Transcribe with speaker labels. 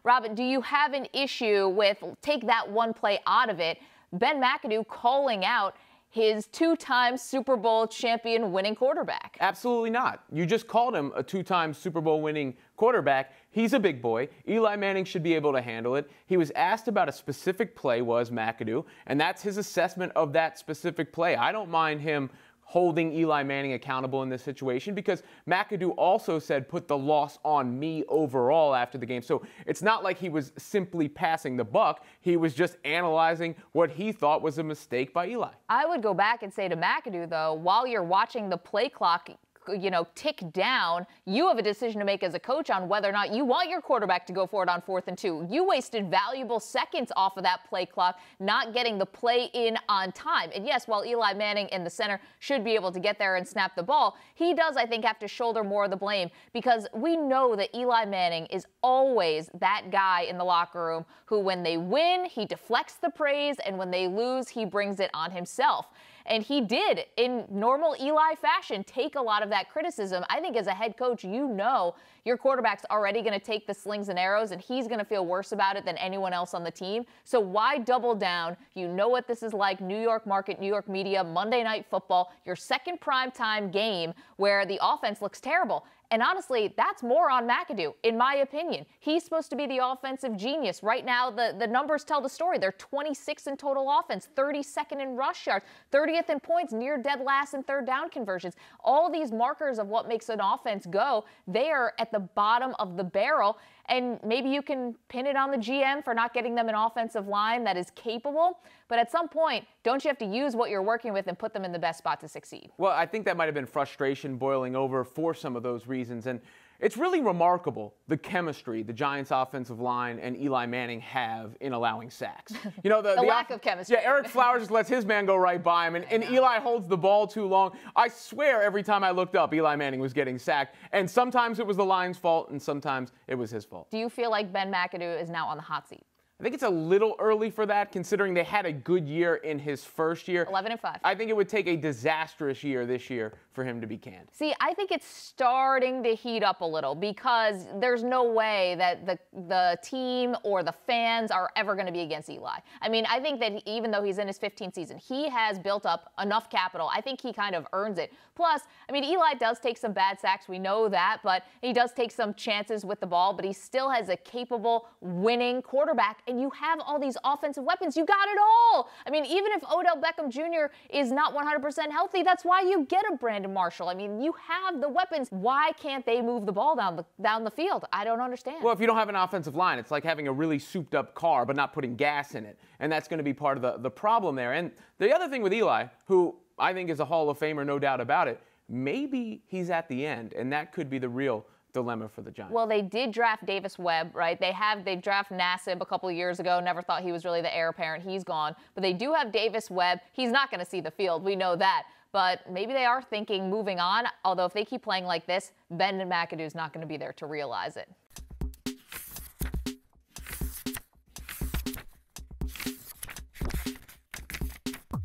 Speaker 1: Robin, do you have an issue with, take that one play out of it, Ben McAdoo calling out his two-time Super Bowl champion winning quarterback?
Speaker 2: Absolutely not. You just called him a two-time Super Bowl winning quarterback. He's a big boy. Eli Manning should be able to handle it. He was asked about a specific play, was McAdoo, and that's his assessment of that specific play. I don't mind him holding Eli Manning accountable in this situation because McAdoo also said put the loss on me overall after the game. So it's not like he was simply passing the buck. He was just analyzing what he thought was a mistake by Eli.
Speaker 1: I would go back and say to McAdoo, though, while you're watching the play clock tick down, you have a decision to make as a coach on whether or not you want your quarterback to go for it on 4th and 2. You wasted valuable seconds off of that play clock, not getting the play in on time. And yes, while Eli Manning in the center should be able to get there and snap the ball, he does, I think, have to shoulder more of the blame because we know that Eli Manning is always that guy in the locker room who, when they win, he deflects the praise, and when they lose, he brings it on himself. And he did, in normal Eli fashion, take a lot of that criticism. I think as a head coach, you know your quarterback's already going to take the slings and arrows, and he's going to feel worse about it than anyone else on the team. So why double down? You know what this is like. New York market, New York media, Monday Night Football, your second primetime game where the offense looks terrible. And honestly, that's more on McAdoo, in my opinion. He's supposed to be the offensive genius. Right now, the numbers tell the story. They're 26th in total offense, 32nd in rush yards, 30th in points, near dead last in third down conversions. All these markers of what makes an offense go, they are at the bottom of the barrel. And maybe you can pin it on the GM for not getting them an offensive line that is capable. But at some point, don't you have to use what you're working with and put them in the best spot to succeed?
Speaker 2: Well, I think that might have been frustration boiling over for some of those reasons. And it's really remarkable the chemistry the Giants' offensive line and Eli Manning have in allowing sacks.
Speaker 1: The lack of chemistry.
Speaker 2: Yeah, Eric Flowers just lets his man go right by him, and Eli holds the ball too long. I swear every time I looked up, Eli Manning was getting sacked. And sometimes it was the line's fault, and sometimes it was his fault.
Speaker 1: Do you feel like Ben McAdoo is now on the hot seat?
Speaker 2: I think it's a little early for that, considering they had a good year in his first year.
Speaker 1: 11-5.
Speaker 2: I think it would take a disastrous year this year for him to be canned.
Speaker 1: See, I think it's starting to heat up a little because there's no way that the team or the fans are ever going to be against Eli. I mean, I think that even though he's in his 15th season, he has built up enough capital. I think he kind of earns it. Plus, I mean, Eli does take some bad sacks. We know that, but he does take some chances with the ball, but he still has a capable winning quarterback. And you have all these offensive weapons. You got it all. I mean, even if Odell Beckham Jr. is not 100% healthy, that's why you get a Brandon Marshall. I mean, you have the weapons. Why can't they move the ball down the field? I don't understand.
Speaker 2: Well, if you don't have an offensive line, it's like having a really souped up car but not putting gas in it. And that's going to be part of the problem there. And the other thing with Eli, who I think is a Hall of Famer, no doubt about it, maybe he's at the end, and that could be the real dilemma for the Giants.
Speaker 1: Well, they did draft Davis Webb, right? They draft Nassib a couple of years ago. Never thought he was really the heir apparent. He's gone. But they do have Davis Webb. He's not going to see the field. We know that. But maybe they are thinking moving on. Although if they keep playing like this, Ben McAdoo's not going to be there to realize it.